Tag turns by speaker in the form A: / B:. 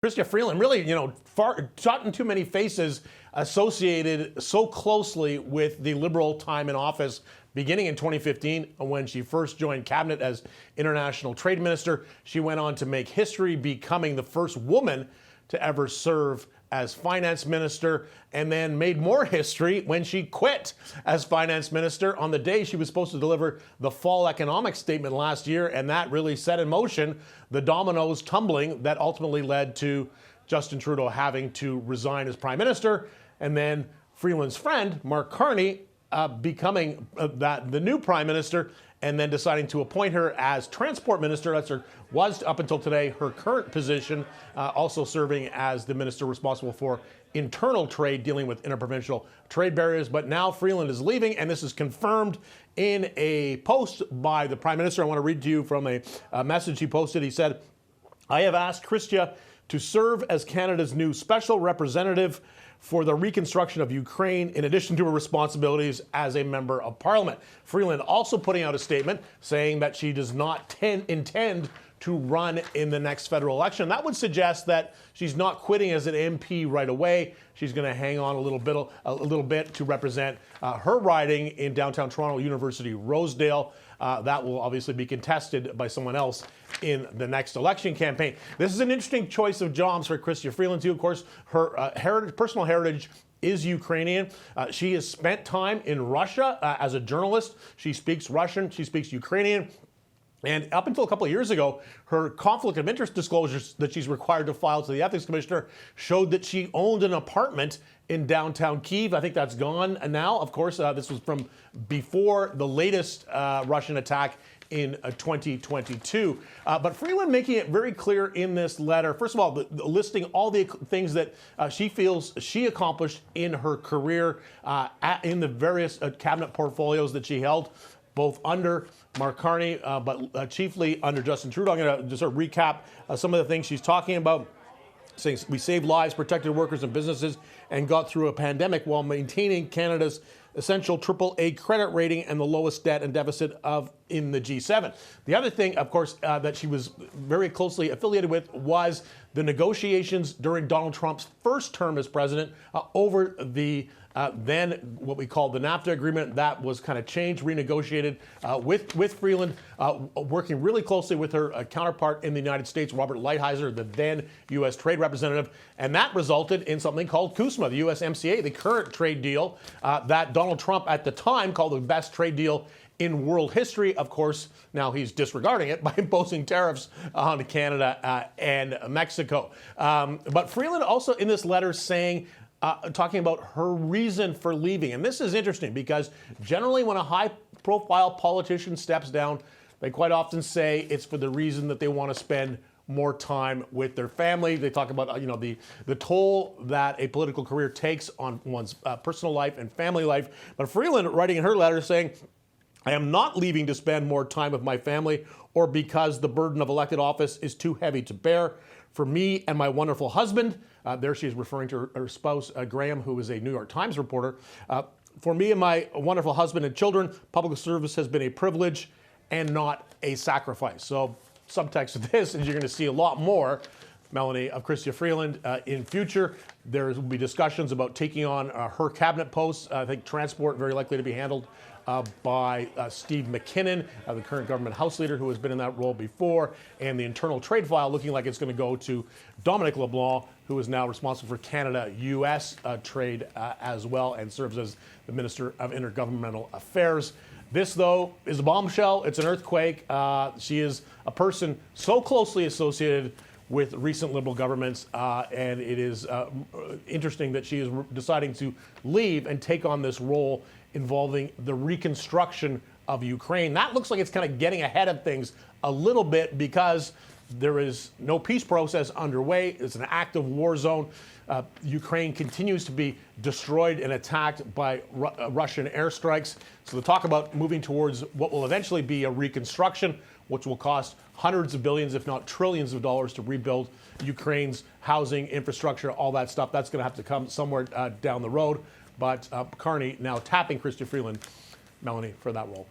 A: Chrystia Freeland, really, not in too many faces associated so closely with the Liberal time in office, beginning in 2015 when she first joined cabinet as International Trade Minister. She went on to make history, becoming the first woman to ever serve as finance minister, and then made more history when she quit as finance minister on the day she was supposed to deliver the fall economic statement last year, and that really set in motion the dominoes tumbling that ultimately led to Justin Trudeau having to resign as prime minister, and then Freeland's friend, Mark Carney, becoming the new prime minister, and then deciding to appoint her as transport minister. That's was up until today her current position, also serving as the minister responsible for internal trade, dealing with interprovincial trade barriers. But now Freeland is leaving, and this is confirmed in a post by the prime minister. I want to read to you from a message he posted. He said, "I have asked Chrystia to serve as Canada's new special representative for the reconstruction of Ukraine, in addition to her responsibilities as a member of parliament." Freeland also putting out a statement saying that she does not intend to run in the next federal election. That would suggest that she's not quitting as an MP right away. She's going to hang on a little bit to represent her riding in downtown Toronto, University Rosedale. That will obviously be contested by someone else in the next election campaign. This is an interesting choice of jobs for Chrystia Freeland, too. Of course, her personal heritage is Ukrainian. She has spent time in Russia as a journalist. She speaks Russian. She speaks Ukrainian. And up until a couple of years ago, her conflict of interest disclosures that she's required to file to the ethics commissioner showed that she owned an apartment in downtown Kyiv. I think that's gone now. Of course, this was from before the latest Russian attack in 2022. But Freeland making it very clear in this letter, first of all, listing all the things that she feels she accomplished in her career in the various cabinet portfolios that she held, both under Mark Carney, but chiefly under Justin Trudeau. I'm going to just sort of recap some of the things she's talking about, saying we saved lives, protected workers and businesses, and got through a pandemic while maintaining Canada's essential AAA credit rating and the lowest debt and deficit in the G7. The other thing, of course, that she was very closely affiliated with was the negotiations during Donald Trump's first term as president over the then what we call the NAFTA agreement. That was kind of changed, renegotiated with Freeland, working really closely with her counterpart in the United States, Robert Lighthizer, the then U.S. trade representative. And that resulted in something called CUSMA, the USMCA, the current trade deal that Donald Trump at the time called the best trade deal in world history. Of course, now he's disregarding it by imposing tariffs on Canada and Mexico. But Freeland also in this letter saying, talking about her reason for leaving. And this is interesting because generally when a high-profile politician steps down, they quite often say it's for the reason that they want to spend more time with their family. They talk about the toll that a political career takes on one's personal life and family life. But Freeland, writing in her letter, saying, "I am not leaving to spend more time with my family or because the burden of elected office is too heavy to bear. For me and my wonderful husband," there she is referring to her spouse, Graham, who is a New York Times reporter. "For me and my wonderful husband and children, public service has been a privilege and not a sacrifice." So subtext of this is you're going to see a lot more, Melanie, of Chrystia Freeland in future. There will be discussions about taking on her cabinet posts. I think transport very likely to be handled by Steve McKinnon, the current government House leader who has been in that role before, and the internal trade file looking like it's going to go to Dominic LeBlanc, who is now responsible for Canada-U.S. trade as well and serves as the Minister of Intergovernmental Affairs. This, though, is a bombshell. It's an earthquake. She is a person so closely associated with recent Liberal governments, and it is interesting that she is deciding to leave and take on this role involving the reconstruction of Ukraine. That looks like it's kind of getting ahead of things a little bit because there is no peace process underway. It's an active war zone. Ukraine continues to be destroyed and attacked by Russian airstrikes. So the talk about moving towards what will eventually be a reconstruction, which will cost hundreds of billions, if not trillions of dollars to rebuild Ukraine's housing, infrastructure, all that stuff. That's going to have to come somewhere down the road. But Carney now tapping Chrystia Freeland, Melanie, for that role.